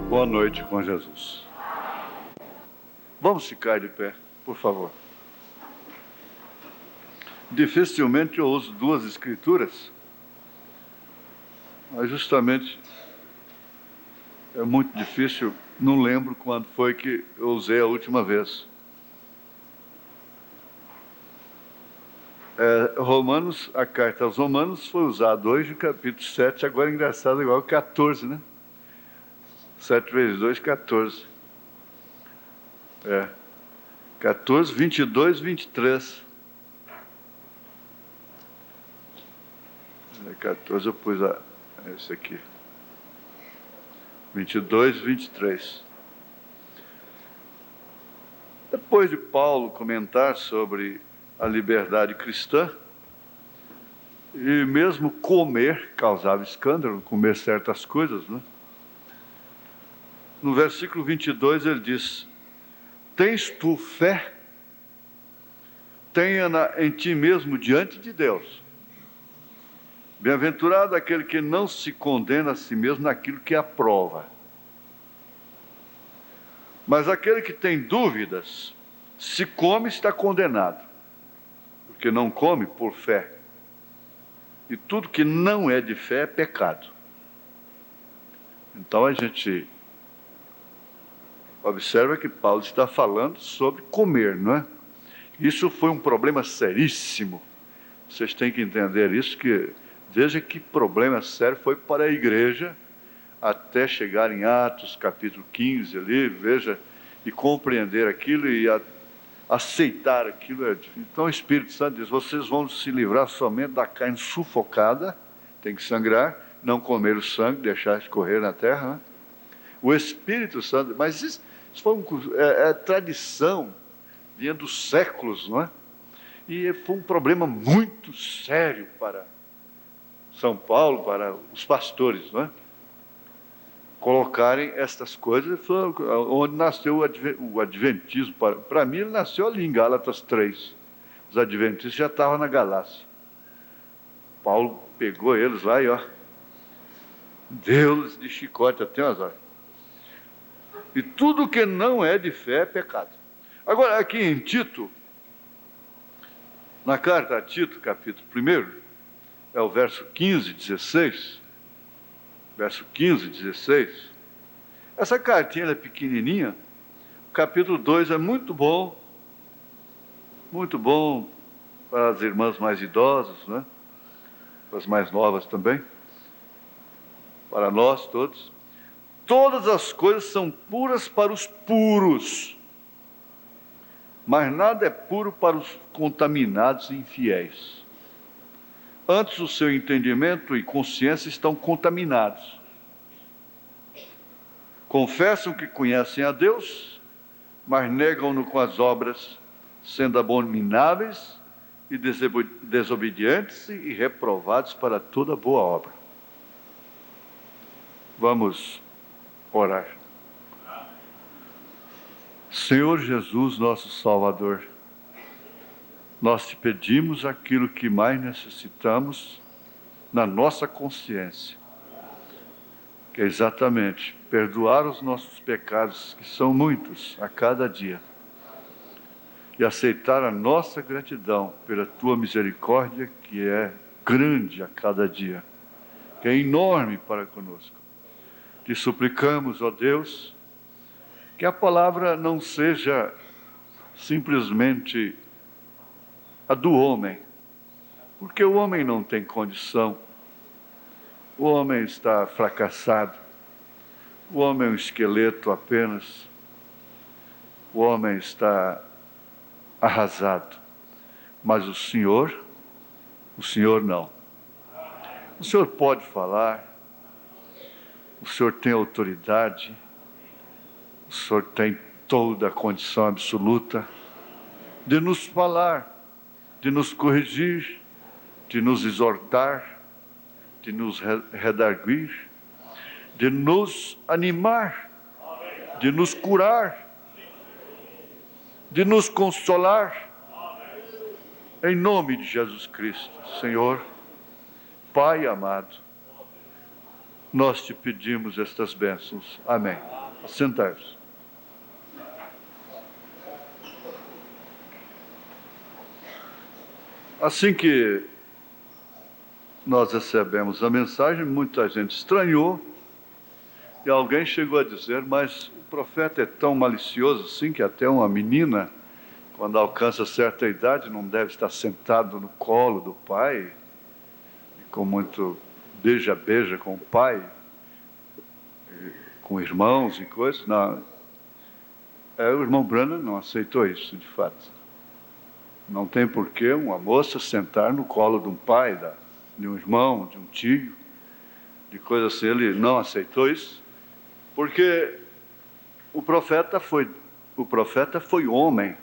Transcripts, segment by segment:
Boa noite com Jesus. Vamos ficar de pé, por favor. Dificilmente eu uso duas escrituras, mas justamente é muito difícil, não lembro quando foi que eu usei a última vez. Romanos, a carta aos Romanos foi usada hoje, capítulo 7, agora é engraçado, igual 14, né? 7 vezes 2, 14. 14, 22, 23. 14 eu pus esse aqui. 22, 23. Depois de Paulo comentar sobre a liberdade cristã, e mesmo comer causava escândalo, comer certas coisas, né? No versículo 22 ele diz: tens tu fé? Tenha-na em ti mesmo diante de Deus. Bem-aventurado aquele que não se condena a si mesmo naquilo que aprova. Mas aquele que tem dúvidas, se come, está condenado, porque não come por fé. E tudo que não é de fé é pecado. Então a gente observa que Paulo está falando sobre comer, não é? Isso foi um problema seríssimo. Vocês têm que entender isso, que veja que problema sério foi para a igreja, até chegar em Atos, capítulo 15, ali, veja, e compreender aquilo e aceitar aquilo. Então o Espírito Santo diz: vocês vão se livrar somente da carne sufocada, tem que sangrar, não comer o sangue, deixar escorrer na terra, né? O Espírito Santo, mas isso foi tradição, vinha dos séculos, não é? E foi um problema muito sério para São Paulo, para os pastores, não é? Colocarem estas coisas, onde nasceu o adventismo. Para mim, ele nasceu ali em Gálatas 3. Os adventistas já estavam na Galácia. Paulo pegou eles lá e, deu-lhes de chicote até as horas. E tudo que não é de fé é pecado. Agora, aqui em Tito, na carta a Tito, capítulo 1, é o verso 15, 16. Verso 15, 16. Essa cartinha é pequenininha. O capítulo 2 é muito bom para as irmãs mais idosas, né? Para as mais novas também, para nós todos. Todas as coisas são puras para os puros, mas nada é puro para os contaminados e infiéis. Antes o seu entendimento e consciência estão contaminados. Confessam que conhecem a Deus, mas negam-no com as obras, sendo abomináveis e desobedientes e reprovados para toda boa obra. Vamos orar. Senhor Jesus, nosso Salvador, nós te pedimos aquilo que mais necessitamos na nossa consciência, que é exatamente perdoar os nossos pecados, que são muitos a cada dia, e aceitar a nossa gratidão pela tua misericórdia, que é grande a cada dia, que é enorme para conosco. Te suplicamos, ó Deus, que a palavra não seja simplesmente a do homem, porque o homem não tem condição, o homem está fracassado, o homem é um esqueleto apenas, o homem está arrasado, mas o Senhor não. O Senhor pode falar, o Senhor tem autoridade, o Senhor tem toda a condição absoluta de nos falar, de nos corrigir, de nos exortar, de nos redarguir, de nos animar, de nos curar, de nos consolar, em nome de Jesus Cristo. Senhor, Pai amado, nós te pedimos estas bênçãos. Amém. Sentai-vos. Assim que nós recebemos a mensagem, muita gente estranhou, e alguém chegou a dizer, mas o profeta é tão malicioso assim que até uma menina, quando alcança certa idade, não deve estar sentado no colo do pai, com muito beija-beija com o pai, com irmãos e coisas. Não. O irmão Branham não aceitou isso, de fato. Não tem por que uma moça sentar no colo de um pai, de um irmão, de um tio, de coisa assim. Ele não aceitou isso, porque o profeta foi homem.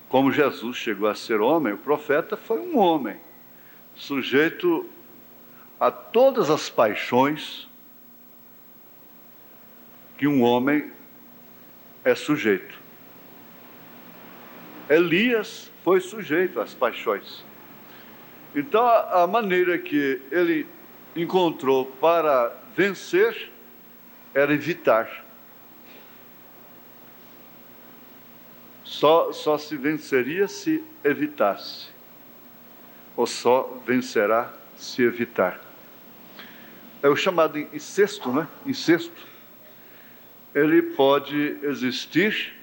Como Jesus chegou a ser homem, o profeta foi um homem, sujeito a todas as paixões que um homem é sujeito. Elias foi sujeito às paixões. Então, a maneira que ele encontrou para vencer era evitar. Só se venceria se evitasse. Ou só vencerá se evitar. É o chamado incesto, né? Incesto. Ele pode existir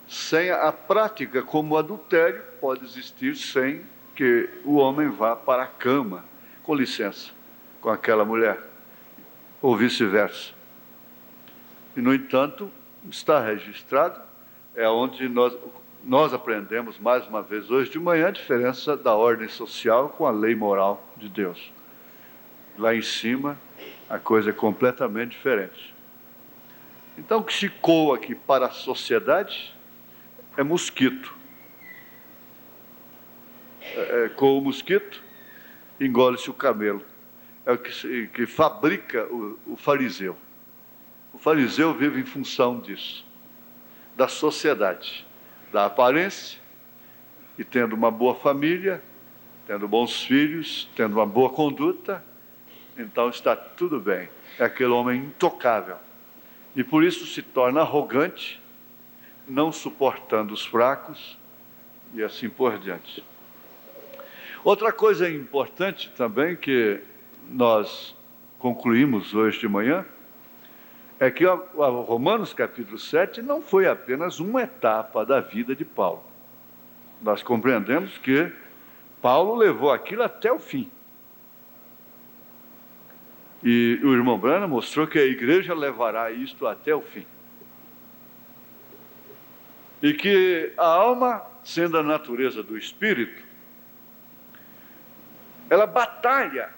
sem a prática, como o adultério pode existir sem que o homem vá para a cama, com licença, com aquela mulher, ou vice-versa. E, no entanto, está registrado, é onde nós aprendemos, mais uma vez, hoje de manhã, a diferença da ordem social com a lei moral de Deus. Lá em cima, a coisa é completamente diferente. Então, o que se coa aqui para a sociedade é mosquito. Com o mosquito, engole-se o camelo. É o que fabrica o fariseu. O fariseu vive em função disso, da sociedade, da aparência, e tendo uma boa família, tendo bons filhos, tendo uma boa conduta, então está tudo bem. É aquele homem intocável. E por isso se torna arrogante, não suportando os fracos, e assim por diante. Outra coisa importante também que nós concluímos hoje de manhã é que o Romanos capítulo 7 não foi apenas uma etapa da vida de Paulo. Nós compreendemos que Paulo levou aquilo até o fim. E o irmão Branham mostrou que a igreja levará isto até o fim. E que a alma, sendo a natureza do espírito, ela batalha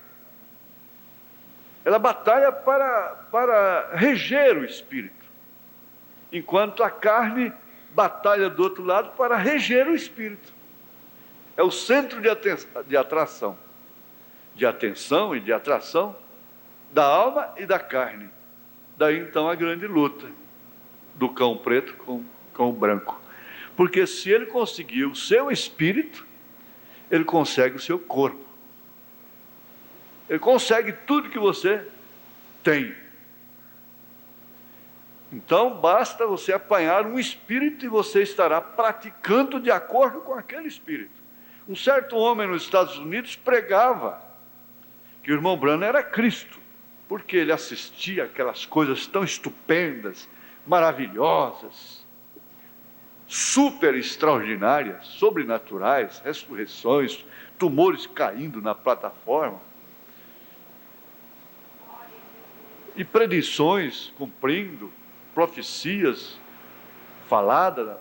para reger o espírito, enquanto a carne batalha do outro lado para reger o espírito. É o centro de atração, de atenção e de atração da alma e da carne. Daí então a grande luta do cão preto com o branco. Porque se ele conseguir o seu espírito, ele consegue o seu corpo. Ele consegue tudo que você tem. Então, basta você apanhar um espírito e você estará praticando de acordo com aquele espírito. Um certo homem nos Estados Unidos pregava que o irmão Branham era Cristo, porque ele assistia aquelas coisas tão estupendas, maravilhosas, super extraordinárias, sobrenaturais, ressurreições, tumores caindo na plataforma, e predições cumprindo, profecias faladas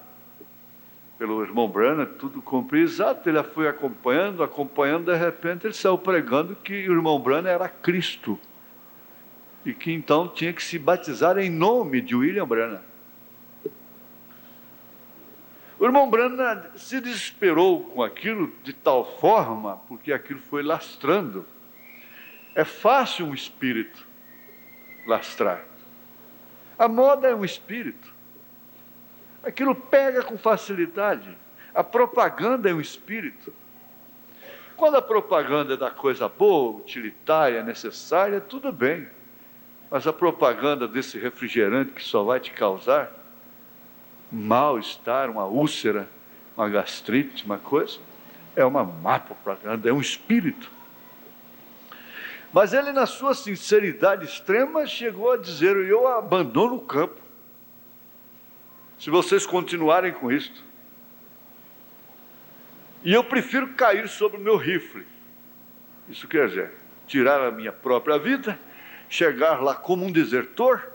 pelo irmão Branham, tudo cumprido. Exato, ele foi acompanhando, de repente ele saiu pregando que o irmão Branham era Cristo, e que então tinha que se batizar em nome de William Branham. O irmão Branham se desesperou com aquilo de tal forma, porque aquilo foi lastrando. É fácil um espírito lastrar. A moda é um espírito. Aquilo pega com facilidade. A propaganda é um espírito. Quando a propaganda é da coisa boa, utilitária, necessária, tudo bem. Mas a propaganda desse refrigerante que só vai te causar mal-estar, uma úlcera, uma gastrite, uma coisa, é uma má propaganda, é um espírito. Mas ele, na sua sinceridade extrema, chegou a dizer: eu abandono o campo, se vocês continuarem com isto. E eu prefiro cair sobre o meu rifle. Isso quer dizer, tirar a minha própria vida, chegar lá como um desertor,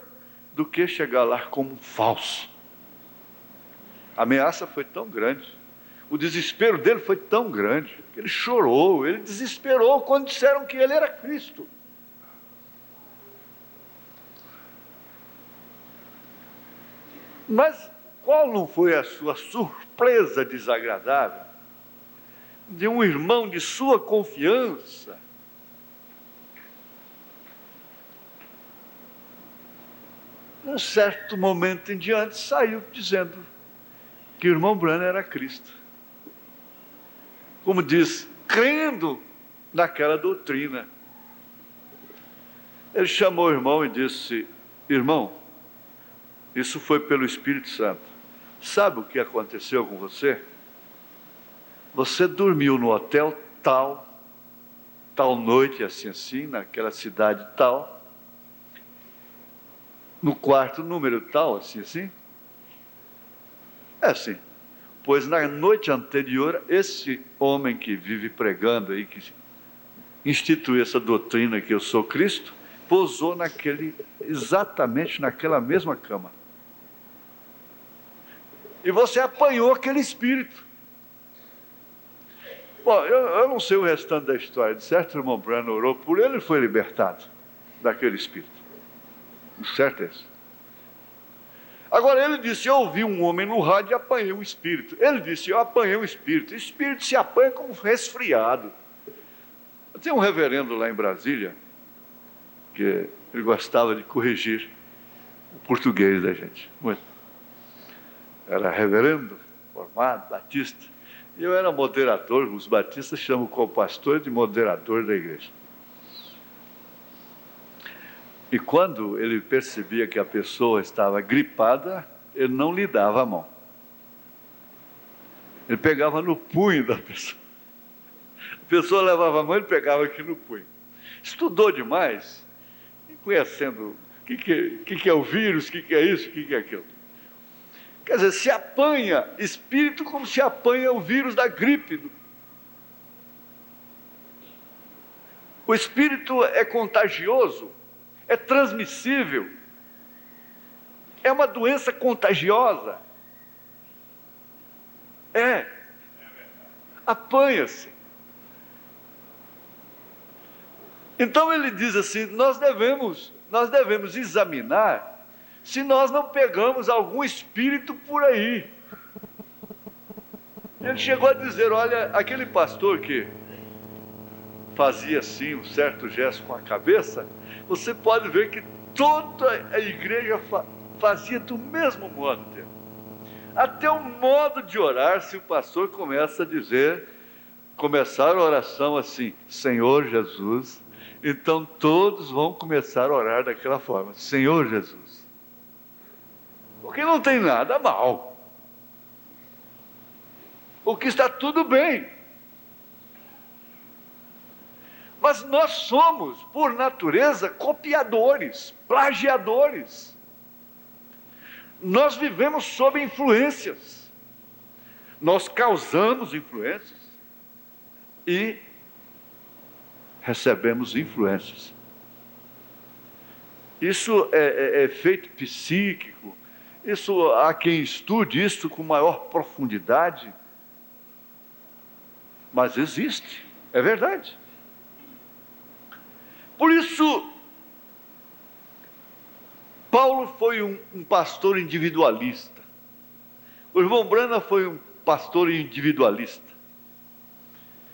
do que chegar lá como um falso. A ameaça foi tão grande, o desespero dele foi tão grande, que ele chorou, ele desesperou quando disseram que ele era Cristo. Mas qual não foi a sua surpresa desagradável de um irmão de sua confiança num certo momento em diante saiu dizendo que o irmão Branham era Cristo, como diz, crendo naquela doutrina. Ele chamou o irmão e disse: irmão, isso foi pelo Espírito Santo. Sabe o que aconteceu com você? Você dormiu no hotel tal noite, assim, naquela cidade tal, no quarto número tal, assim. É assim. Pois na noite anterior, esse homem que vive pregando aí, que instituiu essa doutrina que eu sou Cristo, pousou exatamente naquela mesma cama. E você apanhou aquele espírito. Bom, eu não sei o restante da história. De certo, o irmão Branham orou por ele e foi libertado daquele espírito. Com certeza. Agora, ele disse: eu ouvi um homem no rádio e apanhei um espírito. Ele disse: eu apanhei um espírito. O espírito se apanha como resfriado. Tem um reverendo lá em Brasília, que ele gostava de corrigir o português da gente. Muito. Era reverendo, formado, batista. E eu era moderador. Os batistas chamam o pastor de moderador da igreja. E quando ele percebia que a pessoa estava gripada, ele não lhe dava a mão. Ele pegava no punho da pessoa. A pessoa levava a mão, ele pegava aqui no punho. Estudou demais, conhecendo o que é o vírus, o que é isso, o que é aquilo. Quer dizer, se apanha espírito como se apanha o vírus da gripe. O espírito é contagioso, é transmissível, é uma doença contagiosa. Apanha-se. Então ele diz assim: nós devemos examinar se nós não pegamos algum espírito por aí. Ele chegou a dizer: olha, aquele pastor que fazia assim um certo gesto com a cabeça, você pode ver que toda a igreja fazia do mesmo modo dele. Até o modo de orar, se o pastor começar a oração assim: Senhor Jesus, então todos vão começar a orar daquela forma: Senhor Jesus. Porque não tem nada mal, o que está tudo bem. Mas nós somos, por natureza, copiadores, plagiadores. Nós vivemos sob influências. Nós causamos influências e recebemos influências. Isso é efeito psíquico. Isso, há quem estude isso com maior profundidade. Mas existe, é verdade. Por isso, Paulo foi um pastor individualista. O irmão Branham foi um pastor individualista.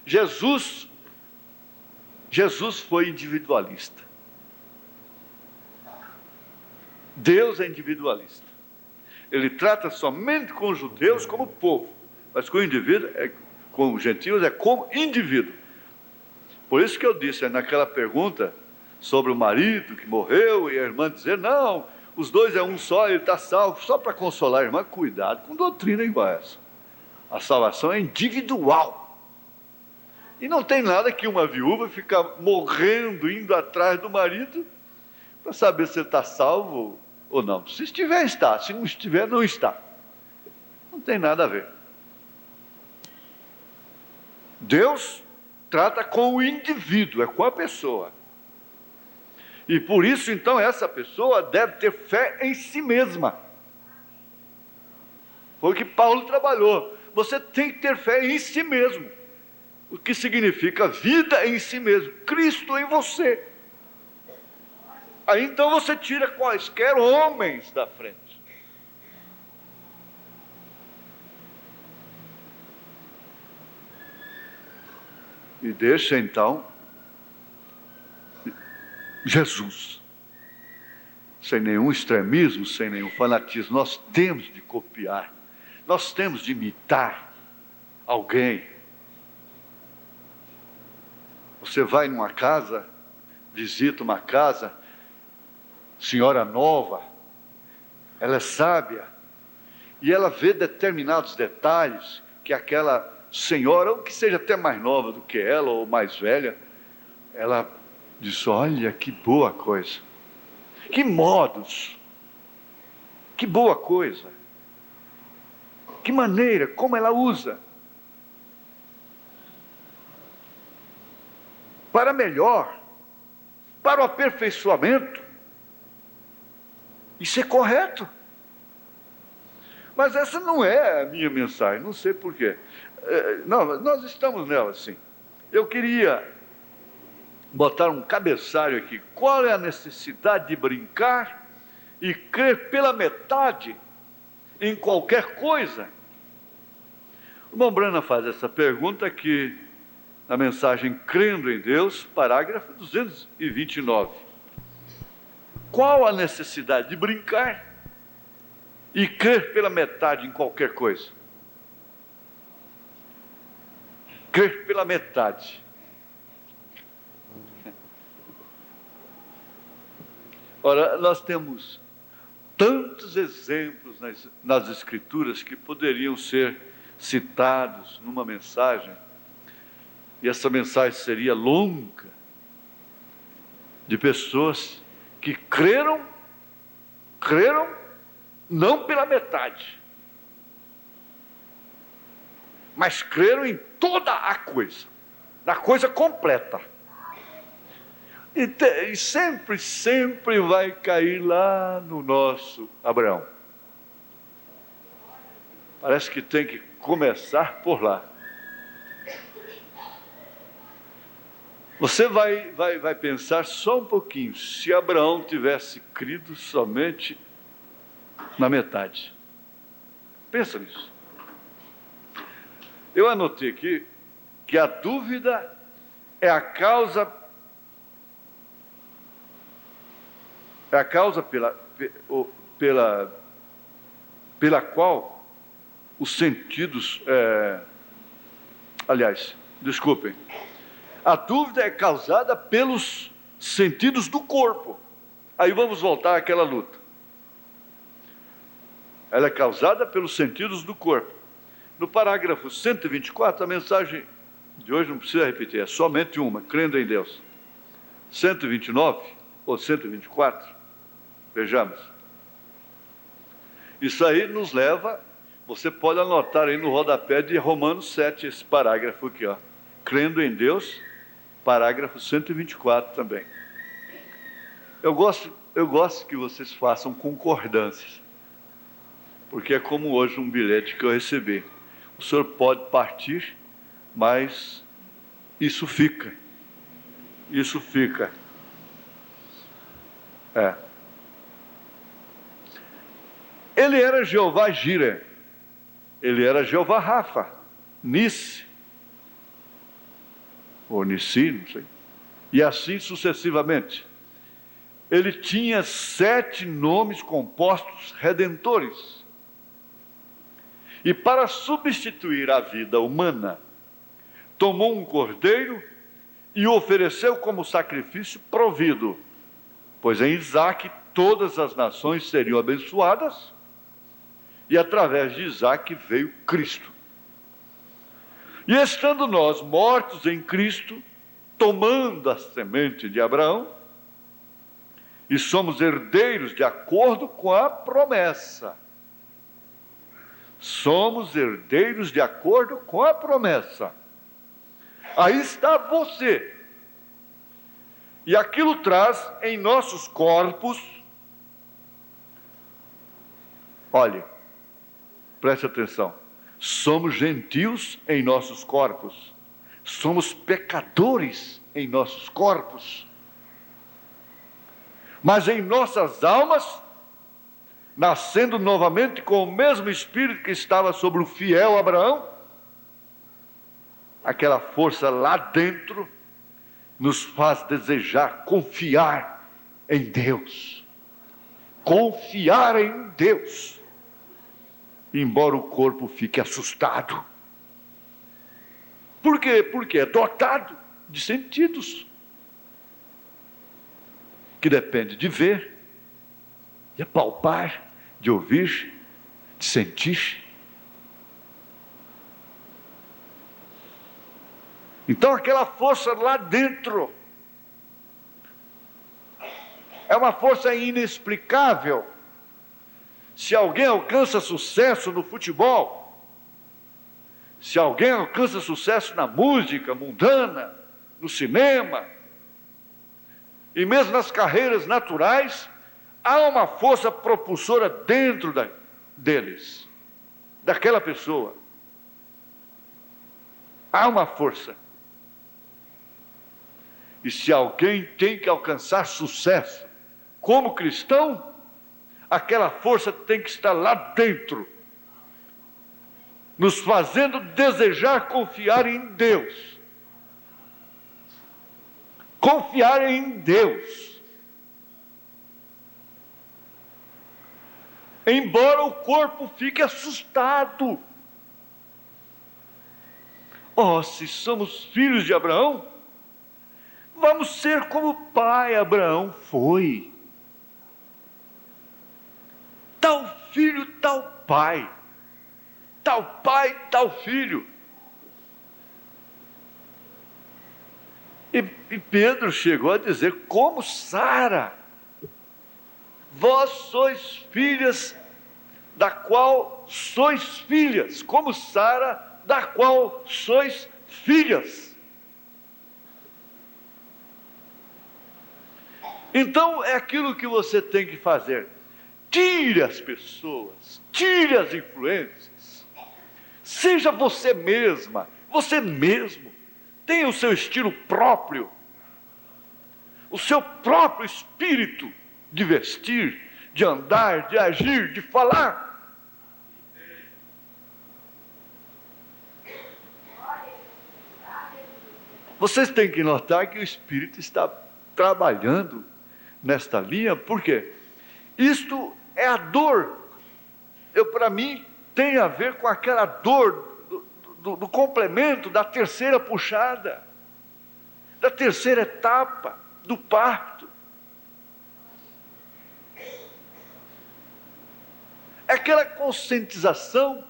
Jesus foi individualista. Deus é individualista. Ele trata somente com os judeus como povo, mas com o indivíduo, com os gentios, é como indivíduo. Por isso que eu disse naquela pergunta sobre o marido que morreu e a irmã dizer, não, os dois é um só, ele está salvo, só para consolar a irmã. Cuidado com doutrina igual essa. A salvação é individual. E não tem nada que uma viúva ficar morrendo, indo atrás do marido, para saber se ele está salvo ou não. Se estiver, está. Se não estiver, não está. Não tem nada a ver. Deus trata com o indivíduo, é com a pessoa. E por isso, então, essa pessoa deve ter fé em si mesma. Foi o que Paulo trabalhou. Você tem que ter fé em si mesmo. O que significa vida em si mesmo. Cristo em você. Aí então você tira quaisquer homens da frente. E deixa então Jesus, sem nenhum extremismo, sem nenhum fanatismo. Nós temos de copiar, nós temos de imitar alguém. Você vai numa casa, visita uma casa, senhora nova, ela é sábia, e ela vê determinados detalhes que aquela senhora, ou que seja até mais nova do que ela, ou mais velha, ela diz, olha que boa coisa, que modos, que boa coisa, que maneira, como ela usa, para melhor, para o aperfeiçoamento. Isso é correto. Mas essa não é a minha mensagem, não sei porquê. Não, nós estamos nela, sim. Eu queria botar um cabeçalho aqui. Qual é a necessidade de brincar e crer pela metade em qualquer coisa? O irmão Brana faz essa pergunta aqui na mensagem Crendo em Deus, parágrafo 229. Qual a necessidade de brincar e crer pela metade em qualquer coisa? Crer pela metade. Ora, nós temos tantos exemplos nas Escrituras que poderiam ser citados numa mensagem, e essa mensagem seria longa, de pessoas que creram não pela metade, mas creram em toda a coisa, na coisa completa. E sempre vai cair lá no nosso Abraão. Parece que tem que começar por lá. Você vai pensar só um pouquinho, se Abraão tivesse crido somente na metade. Pensa nisso. Eu anotei aqui que a dúvida é a causa pela qual os sentidos, desculpem, a dúvida é causada pelos sentidos do corpo. Aí vamos voltar àquela luta. Ela é causada pelos sentidos do corpo. No parágrafo 124, a mensagem de hoje não precisa repetir, é somente uma, crendo em Deus. 129 ou 124, vejamos. Isso aí nos leva, você pode anotar aí no rodapé de Romanos 7, esse parágrafo aqui, ó. Crendo em Deus, parágrafo 124 também. Eu gosto que vocês façam concordâncias, porque é como hoje um bilhete que eu recebi. O senhor pode partir, mas isso fica. Isso fica. Ele era Jeová Jireh, ele era Jeová Rafa, Nisse, ou Nissi, não sei, e assim sucessivamente. Ele tinha 7 nomes compostos redentores. E para substituir a vida humana, tomou um cordeiro e o ofereceu como sacrifício provido, pois em Isaque todas as nações seriam abençoadas, e através de Isaque veio Cristo. E estando nós mortos em Cristo, tomando a semente de Abraão, e somos herdeiros de acordo com a promessa. Somos herdeiros de acordo com a promessa. Aí está você. E aquilo traz em nossos corpos, olhe, preste atenção, somos gentios em nossos corpos, somos pecadores em nossos corpos, mas em nossas almas, nascendo novamente com o mesmo Espírito que estava sobre o fiel Abraão, aquela força lá dentro nos faz desejar confiar em Deus. Confiar em Deus, embora o corpo fique assustado. Por quê? Porque é dotado de sentidos, que depende de ver, de apalpar, de ouvir, de sentir. Então aquela força lá dentro é uma força inexplicável. Se alguém alcança sucesso no futebol, se alguém alcança sucesso na música mundana, no cinema, e mesmo nas carreiras naturais, há uma força propulsora dentro deles, daquela pessoa. Há uma força. E se alguém tem que alcançar sucesso como cristão, aquela força tem que estar lá dentro, nos fazendo desejar confiar em Deus. Confiar em Deus. Embora o corpo fique assustado. Oh, se somos filhos de Abraão, vamos ser como o pai Abraão foi. Tal filho, tal pai. Tal pai, tal filho. E Pedro chegou a dizer, como Sara, vós sois filhas, da qual sois filhas, como Sara, da qual sois filhas. Então é aquilo que você tem que fazer. Tire as pessoas, tire as influências. Seja você mesma, você mesmo. Tenha o seu estilo próprio, o seu próprio espírito de vestir, de andar, de agir, de falar. Vocês têm que notar que o Espírito está trabalhando nesta linha, porque isto é a dor. Para mim, tem a ver com aquela dor do complemento da terceira puxada, da terceira etapa do parto. É aquela conscientização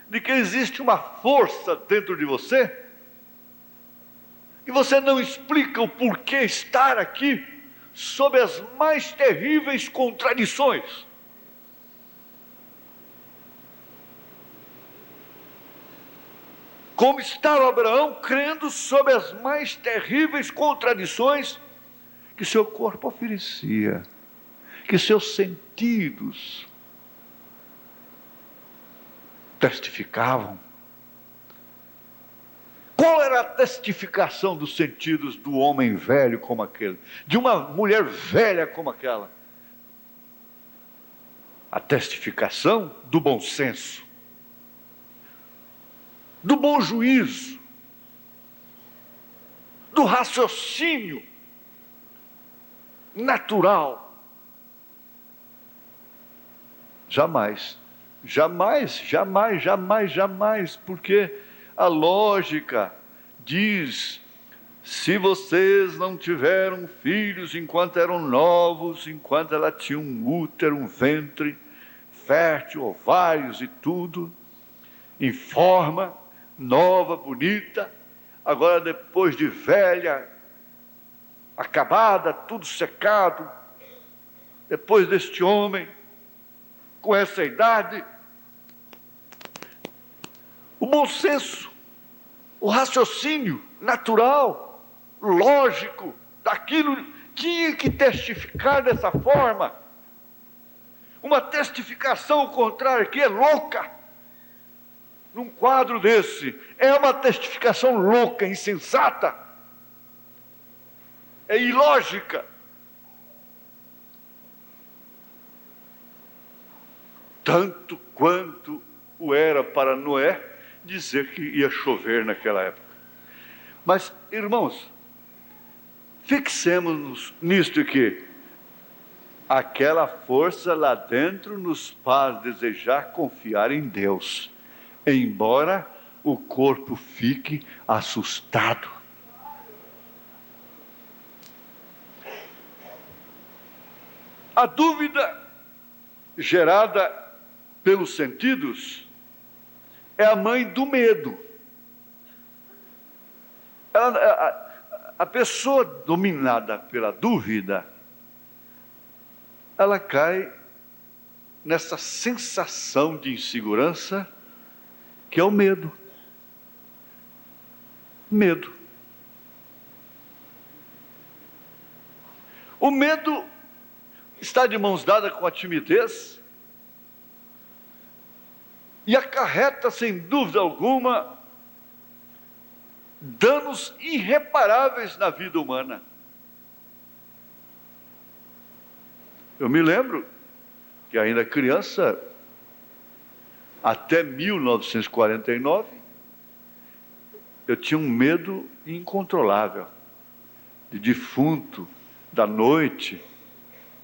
de que existe uma força dentro de você, e você não explica o porquê estar aqui, sob as mais terríveis contradições. Como estava Abraão crendo sob as mais terríveis contradições que seu corpo oferecia, que seus sentidos testificavam. Qual era a testificação dos sentidos do homem velho como aquele, de uma mulher velha como aquela? A testificação do bom senso, do bom juízo, do raciocínio natural. Jamais, jamais, jamais, jamais, jamais, porque a lógica diz, se vocês não tiveram filhos enquanto eram novos, enquanto ela tinha um útero, um ventre fértil, ovários e tudo, em forma nova, bonita, agora depois de velha, acabada, tudo secado, depois deste homem, com essa idade, o bom senso, o raciocínio natural, lógico, daquilo tinha que testificar dessa forma. Uma testificação contrária que é louca, num quadro desse, é uma testificação louca, insensata, é ilógica. Tanto quanto o era para Noé dizer que ia chover naquela época. Mas, irmãos, fixemos-nos nisto aqui. Aquela força lá dentro nos faz desejar confiar em Deus, embora o corpo fique assustado. A dúvida gerada pelos sentidos é a mãe do medo. A pessoa dominada pela dúvida, ela cai nessa sensação de insegurança que é o medo. Medo. O medo está de mãos dadas com a timidez e acarreta, sem dúvida alguma, danos irreparáveis na vida humana. Eu me lembro que ainda criança, até 1949, eu tinha um medo incontrolável de defunto, da noite,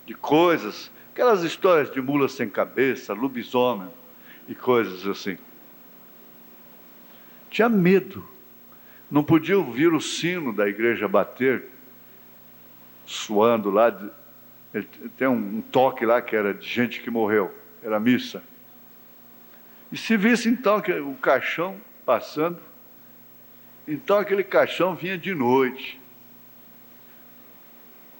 de coisas, aquelas histórias de mula sem cabeça, lobisomem e coisas assim. Tinha medo. Não podia ouvir o sino da igreja bater, suando lá. Tem um toque lá que era de gente que morreu, era missa. E se visse então o caixão passando, então aquele caixão vinha de noite.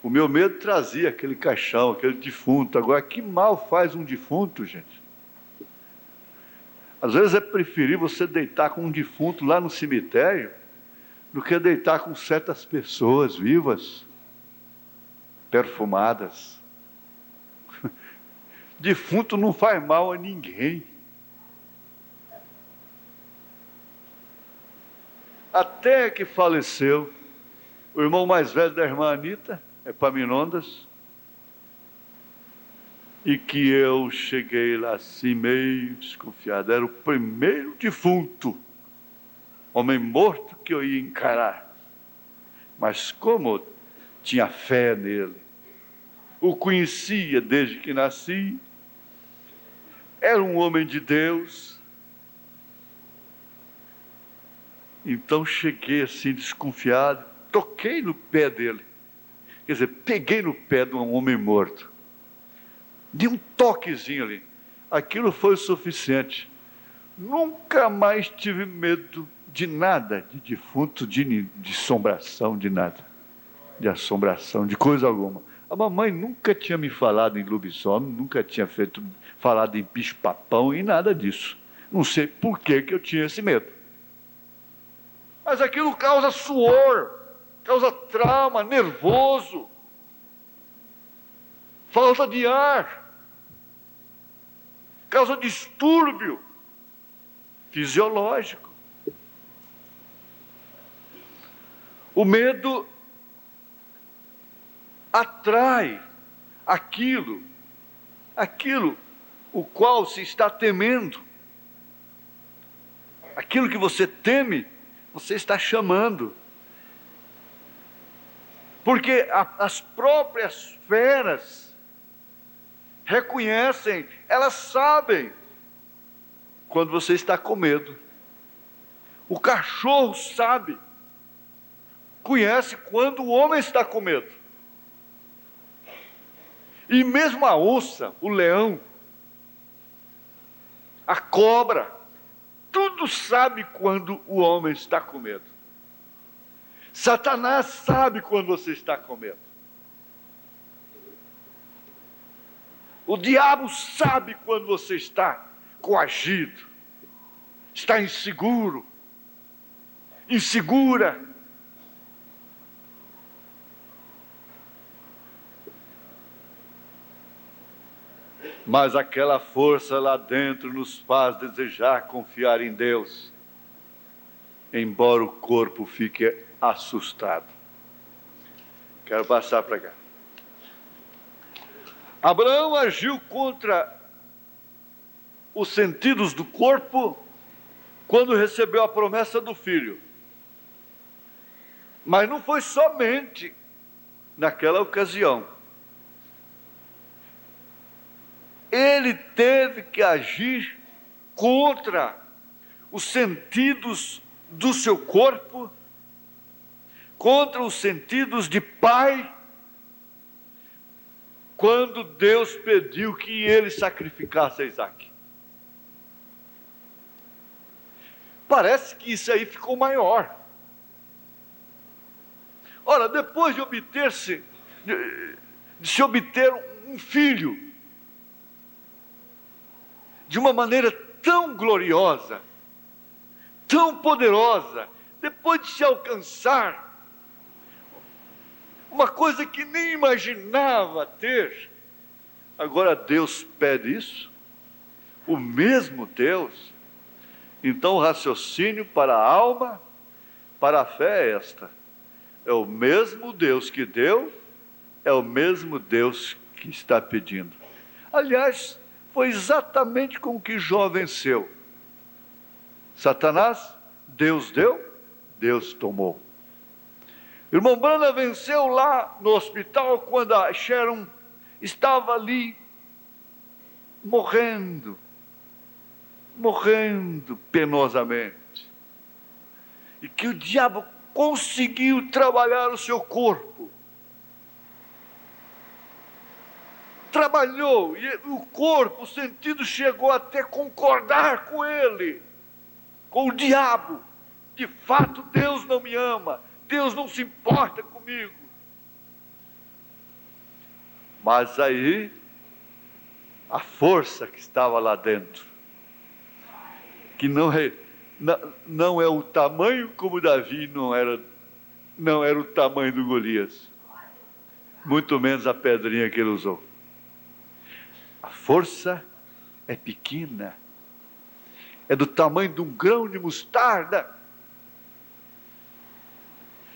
O meu medo trazia aquele caixão, aquele defunto. Agora, que mal faz um defunto, gente? Às vezes é preferível você deitar com um defunto lá no cemitério do que deitar com certas pessoas vivas, perfumadas. Defunto não faz mal a ninguém. Até que faleceu o irmão mais velho da irmã Anita, Epaminondas, e que eu cheguei lá assim meio desconfiado. Era o primeiro defunto, homem morto, que eu ia encarar. Mas como eu tinha fé nele, o conhecia desde que nasci, era um homem de Deus. Então cheguei assim desconfiado, toquei no pé dele. Quer dizer, peguei no pé de um homem morto. Dei um toquezinho ali. Aquilo foi o suficiente. Nunca mais tive medo de nada, de defunto, de assombração, de nada. De assombração, de coisa alguma. A mamãe nunca tinha me falado em lobisomem, nunca tinha falado em bicho-papão e nada disso. Não sei por que eu tinha esse medo. Mas aquilo causa suor, causa trauma, nervoso, falta de ar, causa distúrbio fisiológico. O medo atrai aquilo o qual se está temendo. Aquilo que você teme, você está chamando. Porque as próprias feras reconhecem, elas sabem quando você está com medo. O cachorro sabe conhece quando o homem está com medo. E mesmo a onça, o leão, a cobra, tudo sabe quando o homem está com medo. Satanás sabe quando você está com medo. O diabo sabe quando você está coagido, está inseguro, insegura. Mas aquela força lá dentro nos faz desejar confiar em Deus, embora o corpo fique assustado. Quero passar para cá. Abraão agiu contra os sentidos do corpo quando recebeu a promessa do filho. Mas não foi somente naquela ocasião. Ele teve que agir contra os sentidos do seu corpo, contra os sentidos de pai, quando Deus pediu que ele sacrificasse a Isaque. Parece que isso aí ficou maior. Ora, depois de se obter um filho, de uma maneira tão gloriosa, tão poderosa, depois de se alcançar uma coisa que nem imaginava ter, agora Deus pede isso, o mesmo Deus. Então o raciocínio para a alma, para a fé é esta: é o mesmo Deus que deu, é o mesmo Deus que está pedindo. Aliás, foi exatamente com que Jó venceu. Satanás, Deus deu, Deus tomou. Irmão Brana venceu lá no hospital quando a Sharon estava ali morrendo penosamente. E que o diabo conseguiu trabalhar o seu corpo. Trabalhou, e o corpo, o sentido chegou até concordar com ele, com o diabo. De fato, Deus não me ama, Deus não se importa comigo. Mas aí, a força que estava lá dentro, que não é o tamanho como Davi, não era o tamanho do Golias, muito menos a pedrinha que ele usou. A força é pequena, é do tamanho de um grão de mostarda,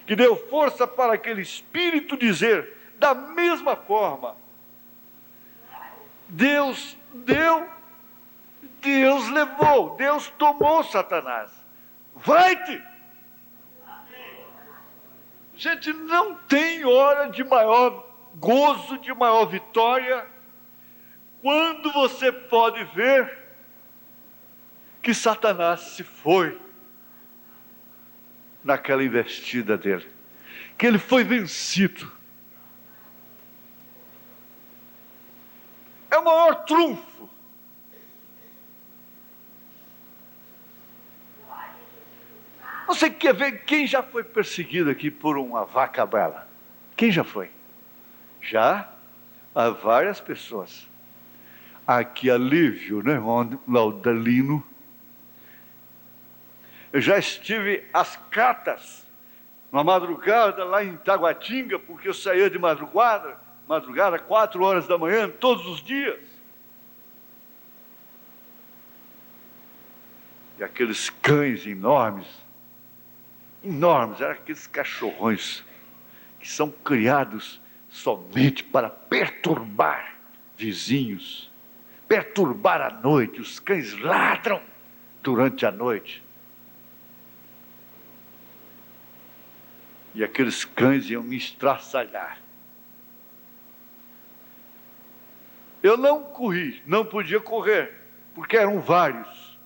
que deu força para aquele espírito dizer, da mesma forma, Deus deu, Deus levou, Deus tomou Satanás. Vai-te! Gente, não tem hora de maior gozo, de maior vitória, quando você pode ver que Satanás se foi naquela investida dele, que ele foi vencido. É o maior trunfo. Você quer ver quem já foi perseguido aqui por uma vaca brava? Quem já foi? Já há várias pessoas. Aqui alívio, né, Laudalino. Eu já estive às catas, na madrugada, lá em Taguatinga, porque eu saía de madrugada, 4 horas da manhã, todos os dias. E aqueles cães enormes, eram aqueles cachorrões que são criados somente para perturbar vizinhos, perturbar a noite. Os cães ladram durante a noite. E aqueles cães iam me estraçalhar. Eu não corri, não podia correr, porque eram vários.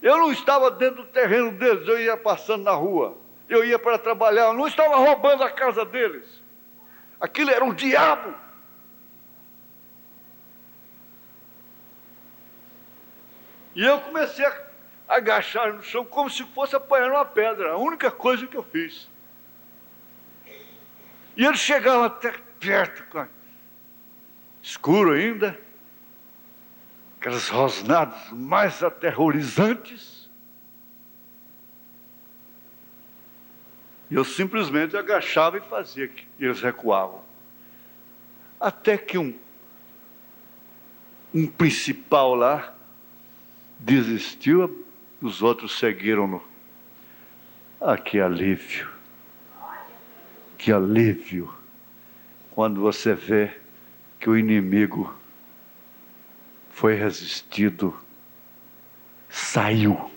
Eu não estava dentro do terreno deles, eu ia passando na rua. eu ia para trabalhar, eu não estava roubando a casa deles. Aquilo era um diabo. E eu comecei a agachar no chão como se fosse apanhar uma pedra, a única coisa que eu fiz. E eles chegavam até perto, escuro ainda, aquelas rosnadas mais aterrorizantes. E eu simplesmente agachava e fazia, e eles recuavam. Até que um principal lá desistiu, os outros seguiram-no. Ah, que alívio! Que alívio! Quando você vê que o inimigo foi resistido, saiu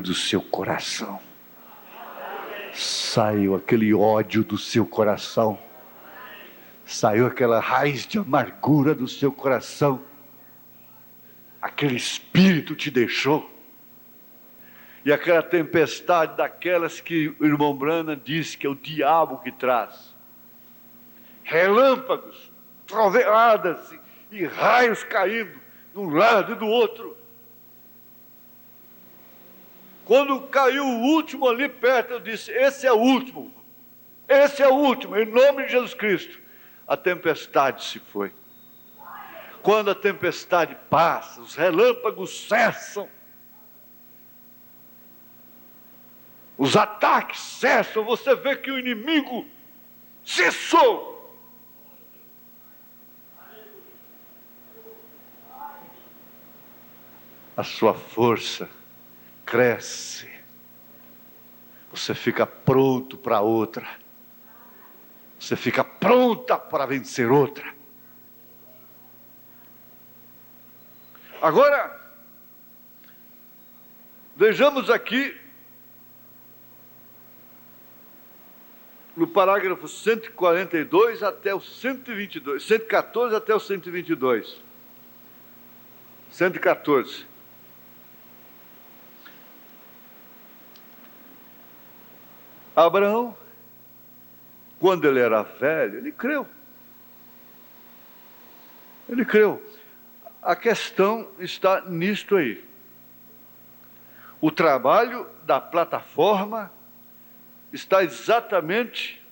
do seu coração. Saiu aquele ódio do seu coração. Saiu aquela raiz de amargura do seu coração. Aquele espírito te deixou. E aquela tempestade daquelas que o irmão Branham disse que é o diabo que traz. Relâmpagos, troveadas e raios caindo de um lado e do outro. Quando caiu o último ali perto, eu disse, esse é o último. Esse é o último, em nome de Jesus Cristo. A tempestade se foi. Quando a tempestade passa, os relâmpagos cessam. Os ataques cessam, você vê que o inimigo cessou. A sua força cresce. Você fica pronto para outra. Você fica pronta para vencer outra. Agora, vejamos aqui no parágrafo 142 até o 122, 114 até o 122. 114. Abraão, quando ele era velho, ele creu. Ele creu. A questão está nisto aí. O trabalho da plataforma está exatamente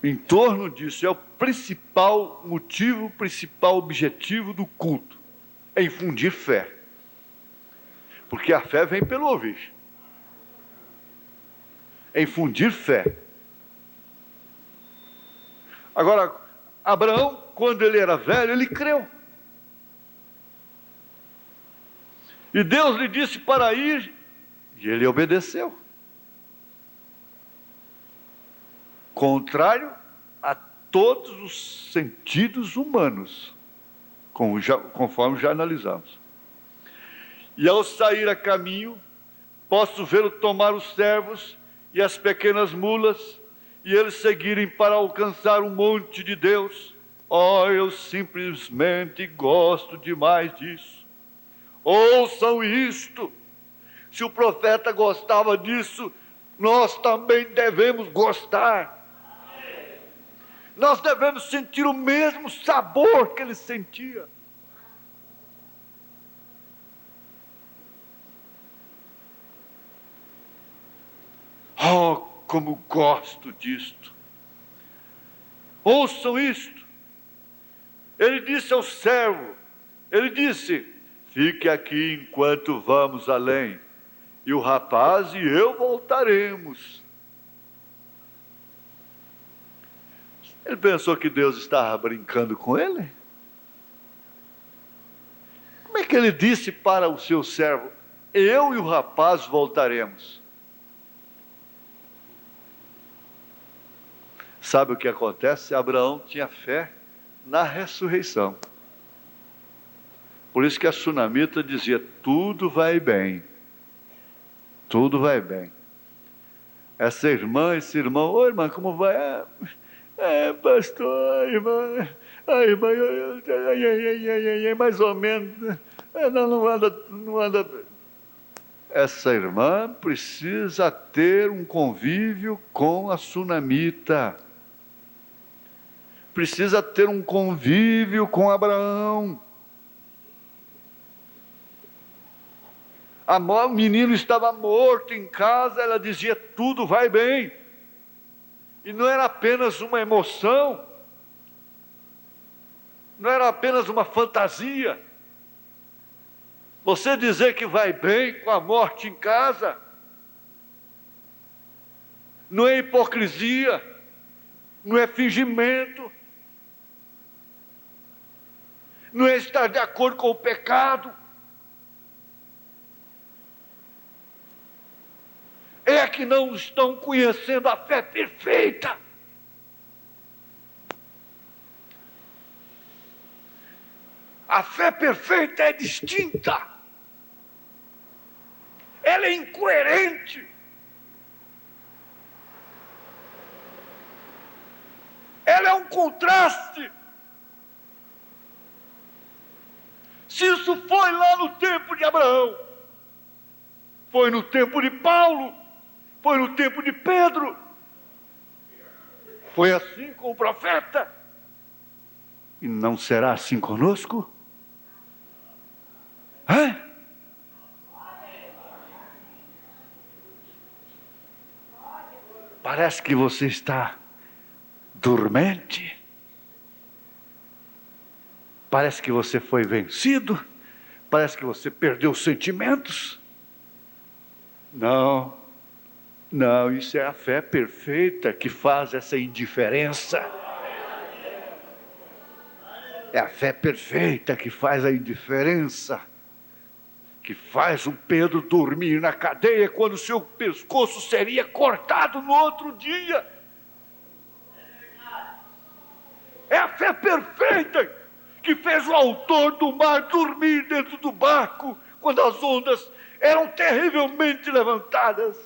em torno disso. É o principal motivo, o principal objetivo do culto. É infundir fé. Porque a fé vem pelo ouvir. É infundir fé. Agora, Abraão, quando ele era velho, ele creu. E Deus lhe disse para ir, e ele obedeceu. Contrário a todos os sentidos humanos, conforme já analisamos. E ao sair a caminho, posso vê-lo tomar os servos e as pequenas mulas, e eles seguirem para alcançar o monte de Deus. Oh, eu simplesmente gosto demais disso. Ouçam isto. Se o profeta gostava disso, nós também devemos gostar. Nós devemos sentir o mesmo sabor que ele sentia. Oh, como gosto disto. Ouçam isto. Ele disse ao servo, ele disse, fique aqui enquanto vamos além, e o rapaz e eu voltaremos. Ele pensou que Deus estava brincando com ele? Como é que ele disse para o seu servo, eu e o rapaz voltaremos? Sabe o que acontece? Abraão tinha fé na ressurreição. Por isso que a sunamita dizia, tudo vai bem. Tudo vai bem. Essa irmã, esse irmão, ô irmã, como vai? Pastor, a irmã, mais ou menos, não anda, essa irmã precisa ter um convívio com a sunamita. Precisa ter um convívio com Abraão. O menino estava morto em casa, ela dizia: tudo vai bem. E não era apenas uma emoção, não era apenas uma fantasia. Você dizer que vai bem com a morte em casa, não é hipocrisia, não é fingimento, não é estar de acordo com o pecado. É que não estão conhecendo a fé perfeita. A fé perfeita é distinta. Ela é incoerente. Ela é um contraste. Se isso foi lá no tempo de Abraão, foi no tempo de Paulo, foi no tempo de Pedro, foi assim com o profeta, e não será assim conosco? Hã? Parece que você está dormente. Parece que você foi vencido. Parece que você perdeu os sentimentos. Não, isso é a fé perfeita que faz essa indiferença. É a fé perfeita que faz a indiferença, que faz o Pedro dormir na cadeia quando seu pescoço seria cortado no outro dia. É a fé perfeita que fez o autor do mar dormir dentro do barco quando as ondas eram terrivelmente levantadas.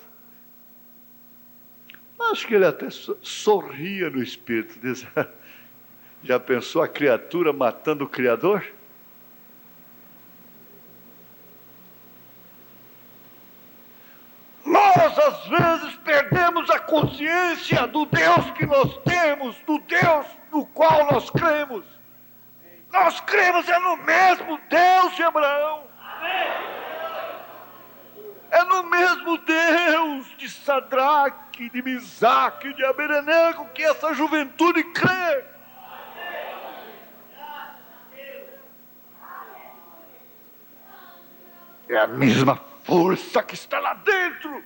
Acho que ele até sorria no espírito, diz: já pensou a criatura matando o Criador? Nós, às vezes, perdemos a consciência do Deus que nós temos, do Deus no qual nós cremos. Nós cremos no mesmo Deus de Abraão. É no mesmo Deus de Sadraque, de Misaque, de Abednego que essa juventude crê. É a mesma força que está lá dentro.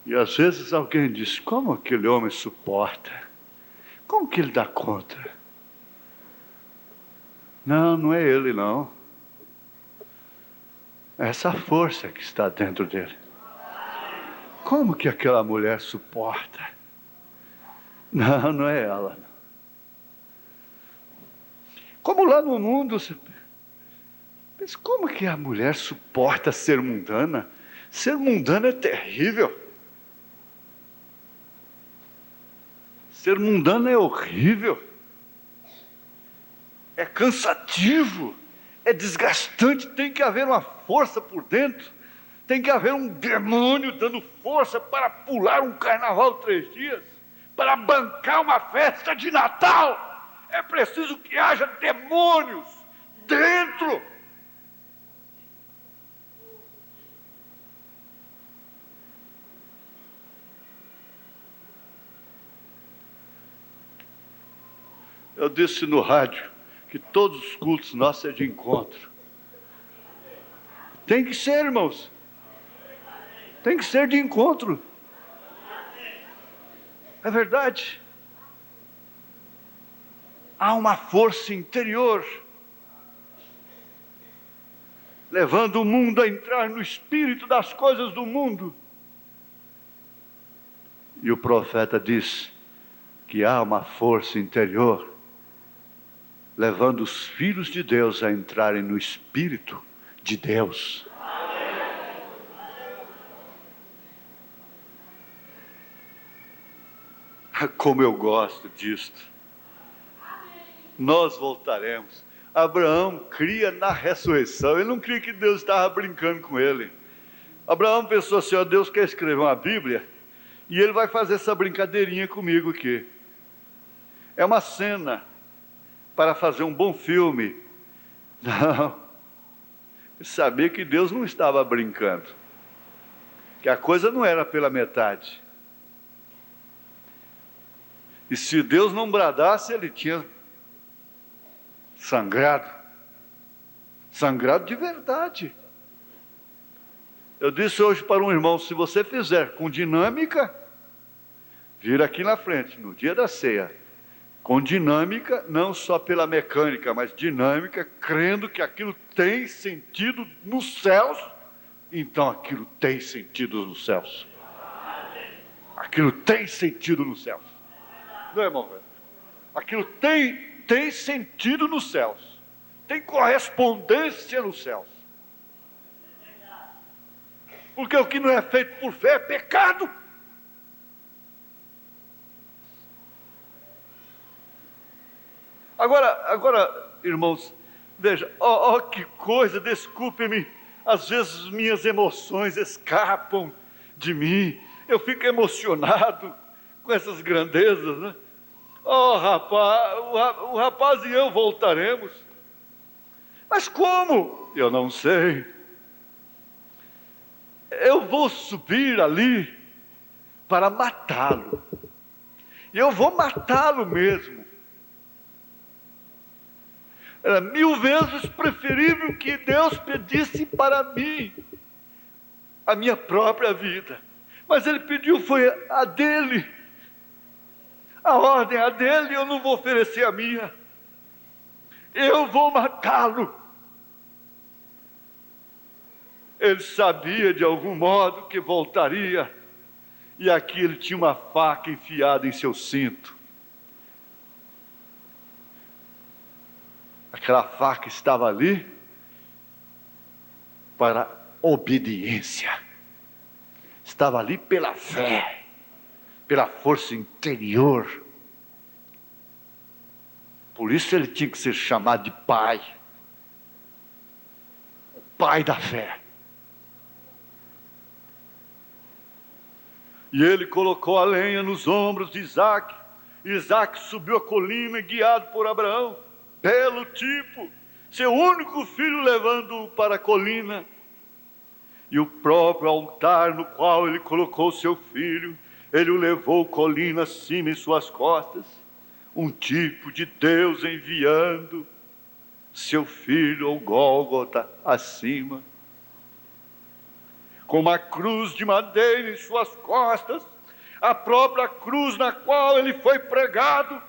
E às vezes alguém diz: como aquele homem suporta? Como que ele dá conta? Não é ele não. É essa força que está dentro dele. Como que aquela mulher suporta? Não é ela. Como lá no mundo, mas como que a mulher suporta ser mundana? Ser mundana é terrível. Ser mundano é horrível. É cansativo. É desgastante. Tem que haver uma força por dentro. Tem que haver um demônio dando força para pular um carnaval 3 dias. Para bancar uma festa de Natal. É preciso que haja demônios dentro. Eu disse no rádio que todos os cultos nossos é de encontro. Tem que ser, irmãos. Tem que ser de encontro. É verdade. Há uma força interior levando o mundo a entrar no espírito das coisas do mundo. E o profeta diz que há uma força interior levando os filhos de Deus a entrarem no espírito de Deus. Como eu gosto disto. nós voltaremos. Abraão cria na ressurreição, ele não cria que Deus estava brincando com ele. Abraão pensou assim, ó, Deus quer escrever uma Bíblia, e ele vai fazer essa brincadeirinha comigo aqui. É uma cena para fazer um bom filme. Não, ele sabia que Deus não estava brincando, que a coisa não era pela metade. E se Deus não bradasse, ele tinha sangrado de verdade. Eu disse hoje para um irmão, se você fizer com dinâmica, vira aqui na frente, no dia da ceia, com dinâmica, não só pela mecânica, mas dinâmica, crendo que aquilo tem sentido nos céus, então aquilo tem sentido nos céus. Aquilo tem sentido nos céus. Não é, irmão? Aquilo tem sentido nos céus. Tem correspondência nos céus. Porque o que não é feito por fé é pecado. Agora, irmãos, veja, que coisa, desculpe-me, às vezes minhas emoções escapam de mim, eu fico emocionado com essas grandezas, né? Rapaz, o rapaz e eu voltaremos. Mas como? Eu não sei. Eu vou subir ali para matá-lo. E eu vou matá-lo mesmo. Era 1000 vezes preferível que Deus pedisse para mim a minha própria vida. Mas ele pediu, foi a dele. A ordem é a dele, eu não vou oferecer a minha. Eu vou matá-lo. Ele sabia de algum modo que voltaria. E aqui ele tinha uma faca enfiada em seu cinto. Aquela faca estava ali para obediência. Estava ali pela fé, pela força interior. Por isso ele tinha que ser chamado de pai. O pai da fé. E ele colocou a lenha nos ombros de Isaque. Isaque subiu a colina guiado por Abraão. Belo tipo, seu único filho levando-o para a colina. E o próprio altar no qual ele colocou seu filho, ele o levou colina acima em suas costas. Um tipo de Deus enviando seu filho ao Gólgota acima. Com uma cruz de madeira em suas costas, a própria cruz na qual ele foi pregado,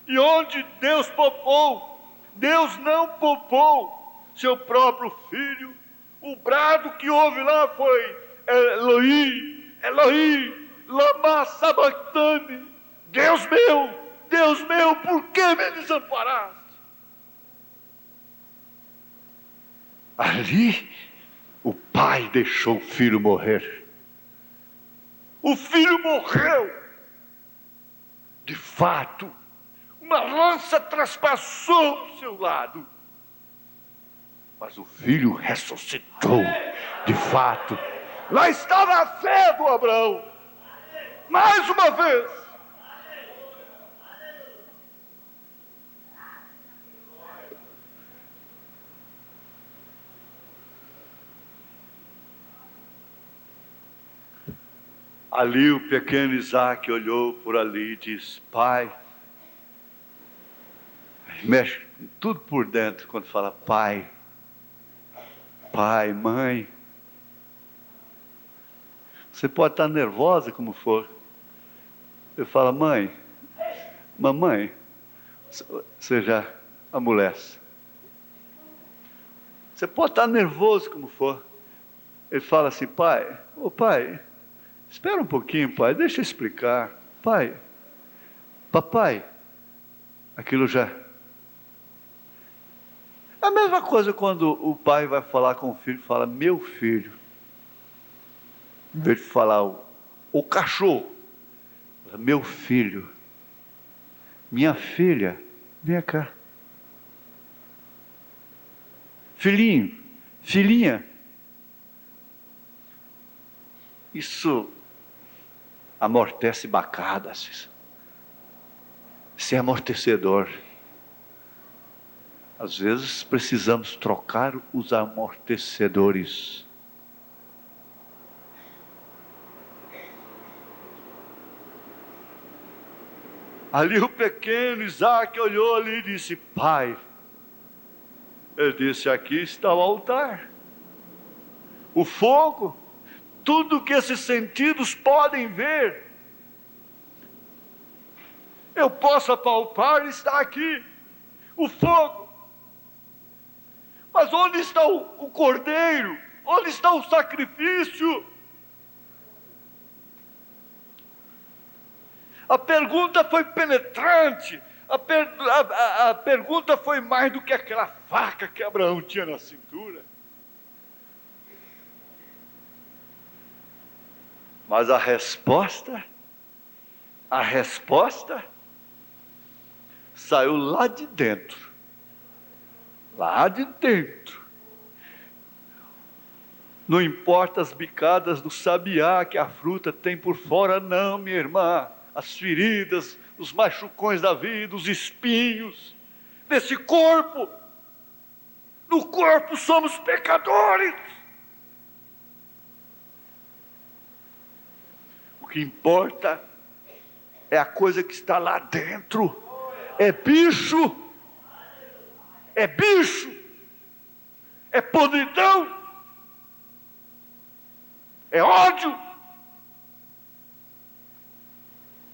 e onde Deus poupou, Deus não poupou seu próprio filho. O brado que houve lá foi: Eloi, Eloi, lama sabachthani. Deus meu, por que me desamparaste? Ali, o pai deixou o filho morrer. O filho morreu. De fato, uma lança traspassou o seu lado. Mas o filho ressuscitou. De fato, lá estava a fé do Abraão. Mais uma vez. Ali o pequeno Isaque olhou por ali e disse: pai. Mexe tudo por dentro quando fala pai. Pai, mãe. Você pode estar nervosa como for. Ele fala: mãe, mamãe. Você já amolece. Você pode estar nervoso como for. Ele fala assim: pai, ô pai, espera um pouquinho, pai, deixa eu explicar. Pai, papai, aquilo já... É a mesma coisa quando o pai vai falar com o filho, fala: meu filho. Em vez de falar o cachorro, meu filho, minha filha. Vem cá. Filhinho, filhinha, isso amortece bacadas. Isso é amortecedor. Às vezes precisamos trocar os amortecedores. Ali o pequeno Isaac olhou ali e disse: pai. Ele disse: aqui está o altar, o fogo, tudo que esses sentidos podem ver. Eu posso apalpar, está aqui, o fogo. Mas onde está o cordeiro? Onde está o sacrifício? A pergunta foi penetrante. A pergunta foi mais do que aquela faca que Abraão tinha na cintura. Mas a resposta saiu lá de dentro. Lá de dentro. Não importa as bicadas do sabiá que a fruta tem por fora, não, minha irmã. As feridas, os machucões da vida, os espinhos, nesse corpo. No corpo somos pecadores. O que importa é a coisa que está lá dentro. É bicho. É bicho. É podridão. É ódio.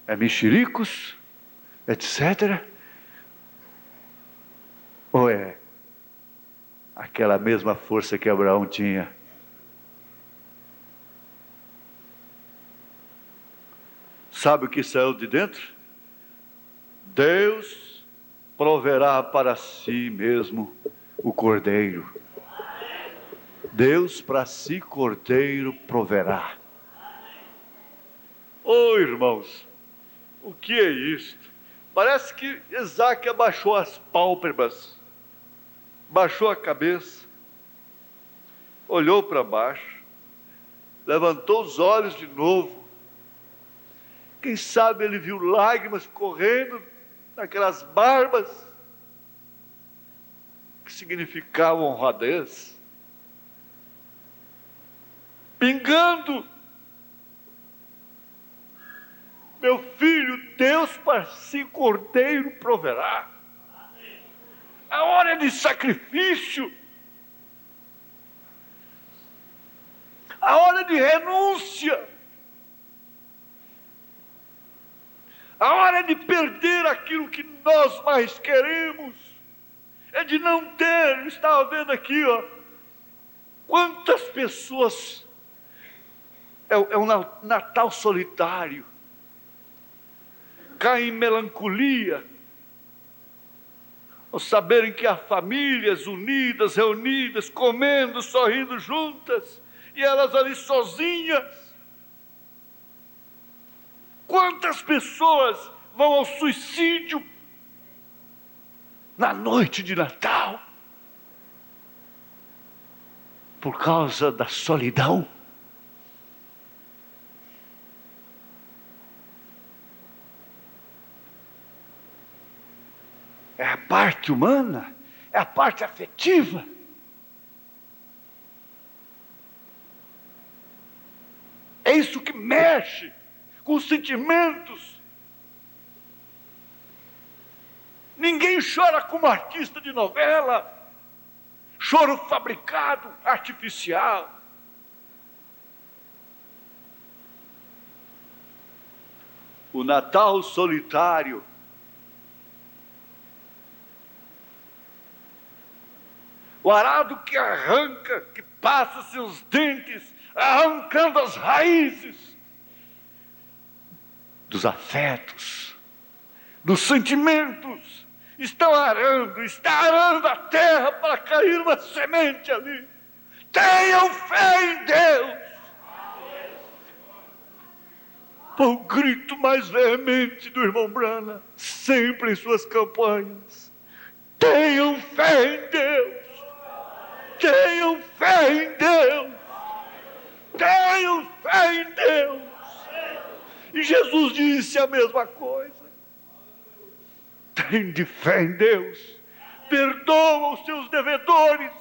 É mexericos, etc. Ou é aquela mesma força que Abraão tinha? Sabe o que saiu de dentro? Deus proverá para si mesmo o cordeiro. Deus para si cordeiro proverá. Oh, irmãos, o que é isto? Parece que Isaac abaixou as pálpebras, baixou a cabeça, olhou para baixo, levantou os olhos de novo. Quem sabe ele viu lágrimas correndo naquelas barbas, que significavam honradez, pingando. Meu filho, Deus para si cordeiro proverá. A hora de sacrifício, a hora de renúncia, a hora de perder aquilo que nós mais queremos, é de não ter. Eu estava vendo aqui, quantas pessoas, é um Natal solitário, caem em melancolia, ao saberem que há famílias unidas, reunidas, comendo, sorrindo juntas, e elas ali sozinhas. Quantas pessoas vão ao suicídio na noite de Natal por causa da solidão? É a parte humana, é a parte afetiva. É isso que mexe com os sentimentos. Ninguém chora como artista de novela, choro fabricado, artificial. O Natal solitário o arado que arranca, que passa seus dentes, arrancando as raízes dos afetos, dos sentimentos, está arando a terra para cair uma semente ali. Tenham fé em Deus. foi o grito mais veemente do irmão Branham, sempre em suas campanhas. Tenham fé em Deus! Tenham fé em Deus! Tenham fé em Deus! E Jesus disse a mesma coisa. Tende fé em Deus. Perdoa os seus devedores.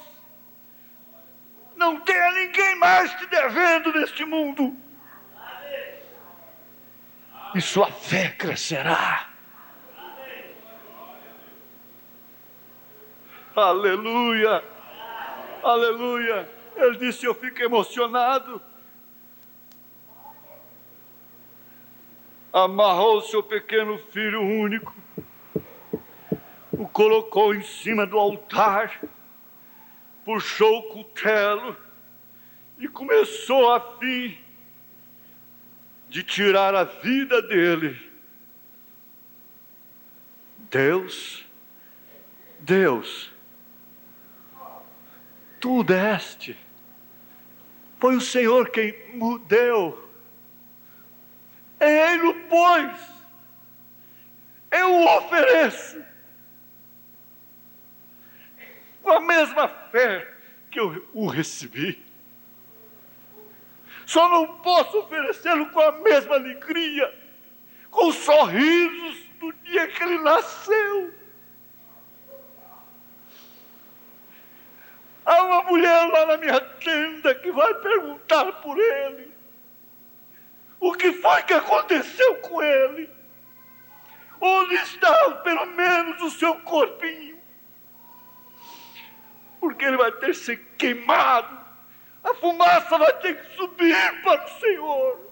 Não tenha ninguém mais te devendo neste mundo. E sua fé crescerá. Aleluia. Aleluia. Ele disse, eu fico emocionado. Amarrou seu pequeno filho único, o colocou em cima do altar, puxou o cutelo e começou a fim de tirar a vida dele. Deus, tu o deste. Foi o Senhor quem o deu. Ele o pôs. Eu o ofereço. Com a mesma fé que eu o recebi. Só não posso oferecê-lo com a mesma alegria, com os sorrisos do dia que ele nasceu. Há uma mulher lá na minha tenda que vai perguntar por ele. O que foi que aconteceu com ele? Onde está, pelo menos, o seu corpinho? Porque ele vai ter que ser queimado. A fumaça vai ter que subir para o Senhor.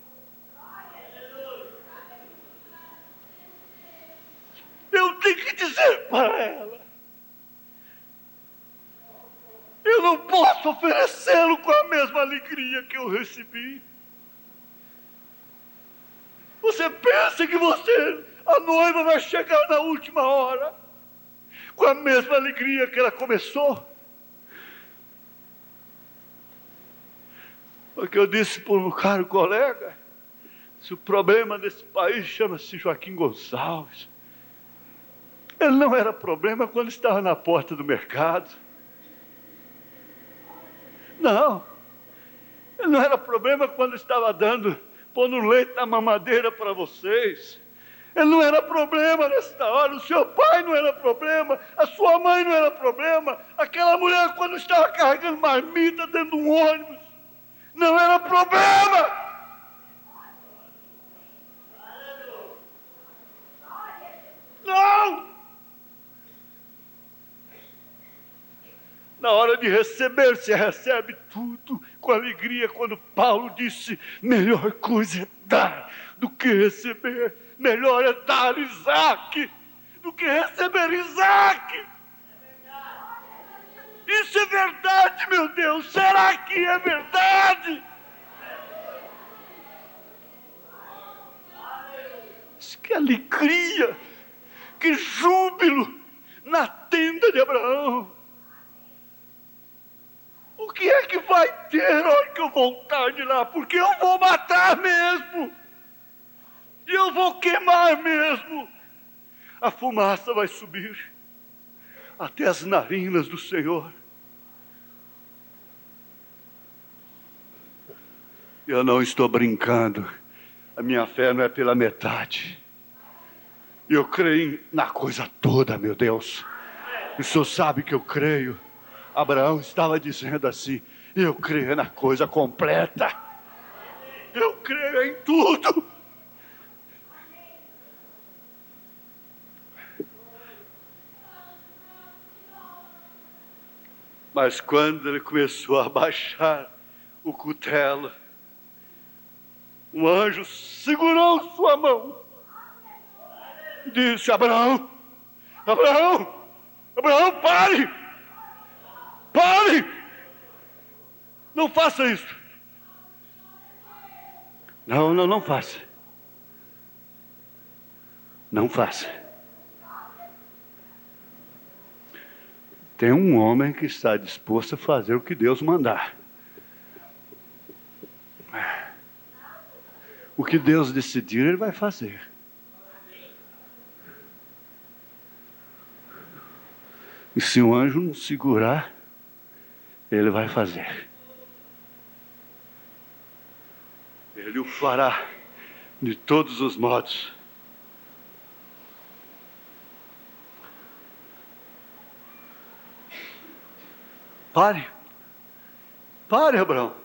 Eu tenho que dizer para ela. Eu não posso oferecê-lo com a mesma alegria que eu recebi. Você pensa que a noiva vai chegar na última hora com a mesma alegria que ela começou? Porque eu disse para um caro colega, se o problema desse país chama-se Joaquim Gonçalves, ele não era problema quando estava na porta do mercado. Não, ele não era problema quando estava pondo leite na mamadeira para vocês. Ele não era problema nesta hora, o seu pai não era problema, a sua mãe não era problema, aquela mulher quando estava carregando marmita dentro de um ônibus, não era problema. Não! Na hora de receber, você recebe tudo com alegria. Quando Paulo disse, melhor coisa é dar do que receber. Melhor é dar Isaac do que receber Isaac. Isso é verdade, meu Deus. Será que é verdade? Que alegria, que júbilo na tenda de Abraão. O que é que vai ter na hora que eu voltar de lá? Porque eu vou matar mesmo. E eu vou queimar mesmo. A fumaça vai subir até as narinas do Senhor. Eu não estou brincando. A minha fé não é pela metade. Eu creio na coisa toda, meu Deus. O Senhor sabe que eu creio. Abraão estava dizendo assim, eu creio na coisa completa. Eu creio em tudo. Mas quando ele começou a baixar o cutelo, um anjo segurou sua mão e disse, Abraão, pare! Pare! Não faça isso. Não faça. Não faça. Tem um homem que está disposto a fazer o que Deus mandar. O que Deus decidir, Ele vai fazer. E se o anjo não segurar, Ele vai fazer. Ele o fará de todos os modos. Pare, Abraão.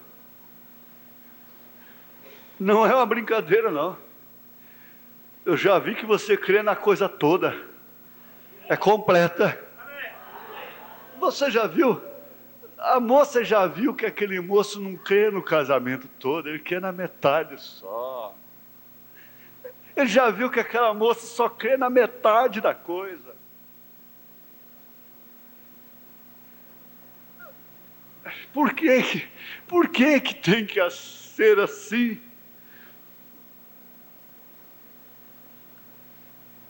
Não é uma brincadeira, não. Eu já vi que você crê na coisa toda. É completa. Você já viu? A moça já viu que aquele moço não crê no casamento todo, ele crê na metade só. Ele já viu que aquela moça só crê na metade da coisa. Por que tem que ser assim?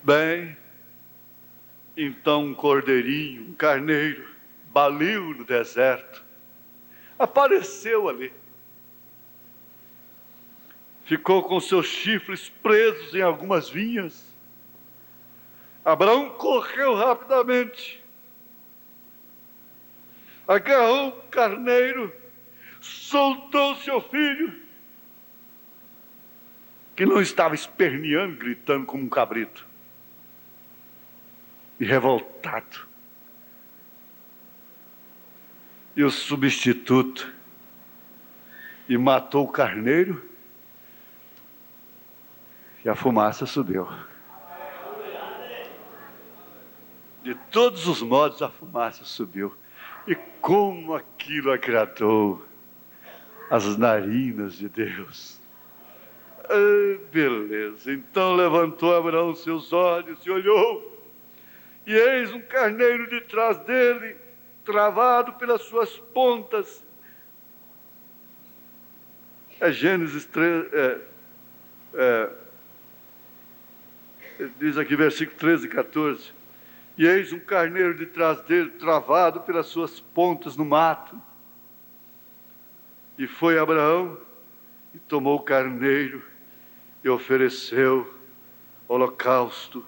Bem, então um cordeirinho, um carneiro, baliu no deserto, apareceu ali. Ficou com seus chifres presos em algumas vinhas. Abraão correu rapidamente, agarrou o carneiro, soltou seu filho, que não estava esperneando, gritando como um cabrito, e revoltado. E o substituto, e matou o carneiro, e a fumaça subiu. De todos os modos a fumaça subiu. E como aquilo agradou as narinas de Deus. Beleza. Então levantou Abraão seus olhos e olhou. E eis um carneiro de trás dele, travado pelas suas pontas. Gênesis 3, diz aqui versículo 13 e 14. E eis um carneiro de trás dele, travado pelas suas pontas no mato. E foi Abraão e tomou o carneiro e ofereceu holocausto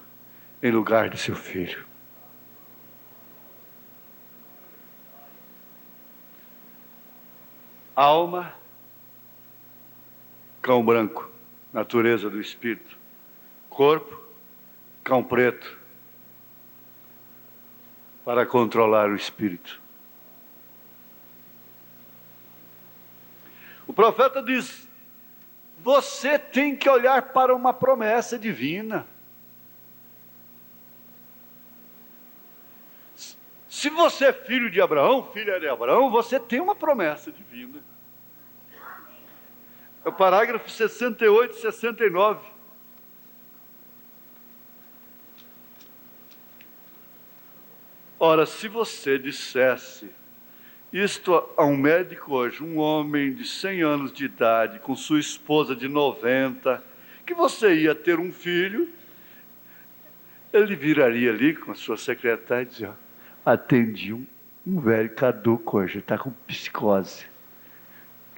em lugar de seu filho. Alma, cão branco, natureza do espírito. Corpo, cão preto, para controlar o espírito. O profeta diz: você tem que olhar para uma promessa divina. Se você é filho de Abraão, filha de Abraão, você tem uma promessa divina. É o parágrafo 68 e 69. Ora, se você dissesse isto a um médico hoje, um homem de 100 anos de idade, com sua esposa de 90, que você ia ter um filho, ele viraria ali com a sua secretária e dizia: atendi um velho caduco hoje, está com psicose,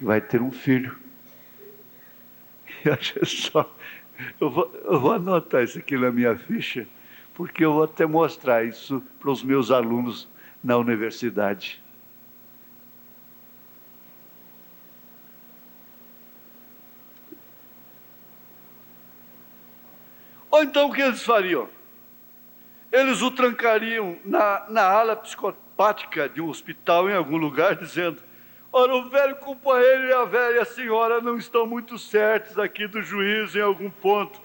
vai ter um filho. E olha só, eu vou anotar isso aqui na minha ficha, porque eu vou até mostrar isso para os meus alunos na universidade. Ou então o que eles fariam? Eles o trancariam na ala psicopática de um hospital em algum lugar, dizendo: ora, o velho companheiro e a velha senhora não estão muito certos aqui do juízo em algum ponto.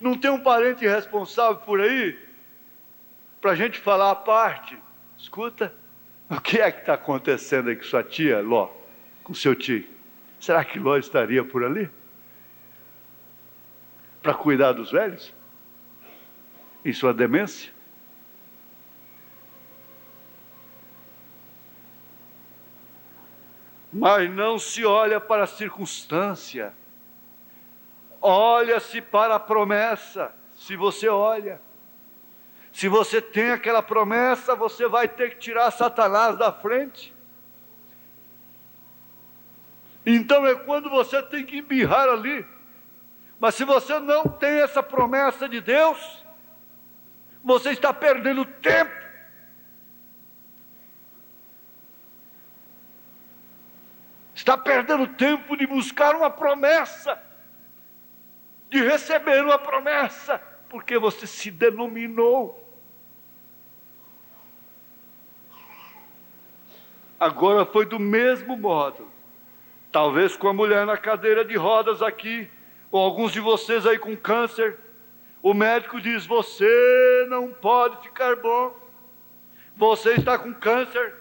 Não tem um parente responsável por aí? Para a gente falar à parte. Escuta, o que é que está acontecendo aí com sua tia, Ló? Com seu tio? Será que Ló estaria por ali? Para cuidar dos velhos? Em sua demência? Mas não se olha para a circunstância, olha-se para a promessa. Se você olha, se você tem aquela promessa, você vai ter que tirar Satanás da frente. Então é quando você tem que embirrar ali. Mas se você não tem essa promessa de Deus, você está perdendo tempo. Está perdendo tempo de buscar uma promessa, de receber uma promessa, porque você se denominou. Agora foi do mesmo modo, talvez com a mulher na cadeira de rodas aqui, ou alguns de vocês aí com câncer, o médico diz: você não pode ficar bom, você está com câncer.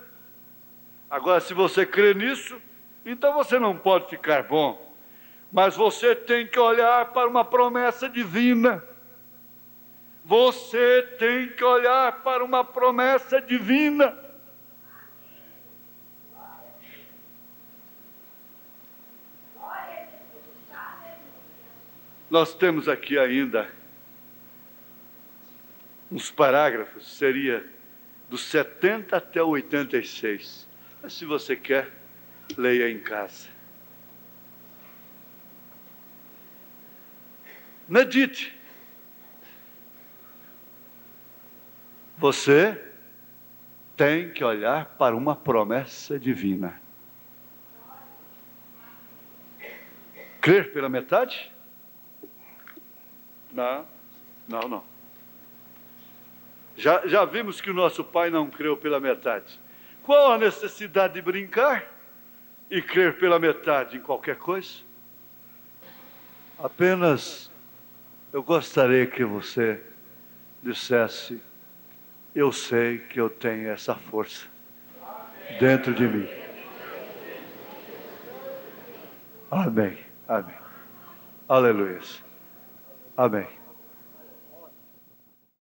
Agora, se você crê nisso, então você não pode ficar bom, mas você tem que olhar para uma promessa divina. Você tem que olhar para uma promessa divina. Nós temos aqui ainda uns parágrafos, seria do 70 até o 86. Mas se você quer, leia em casa. Medite. Você tem que olhar para uma promessa divina. Crer pela metade? Não. Já vimos que o nosso pai não creu pela metade. Qual a necessidade de brincar e crer pela metade em qualquer coisa? Apenas eu gostaria que você dissesse: eu sei que eu tenho essa força dentro de mim. Amém. Aleluia. Amém.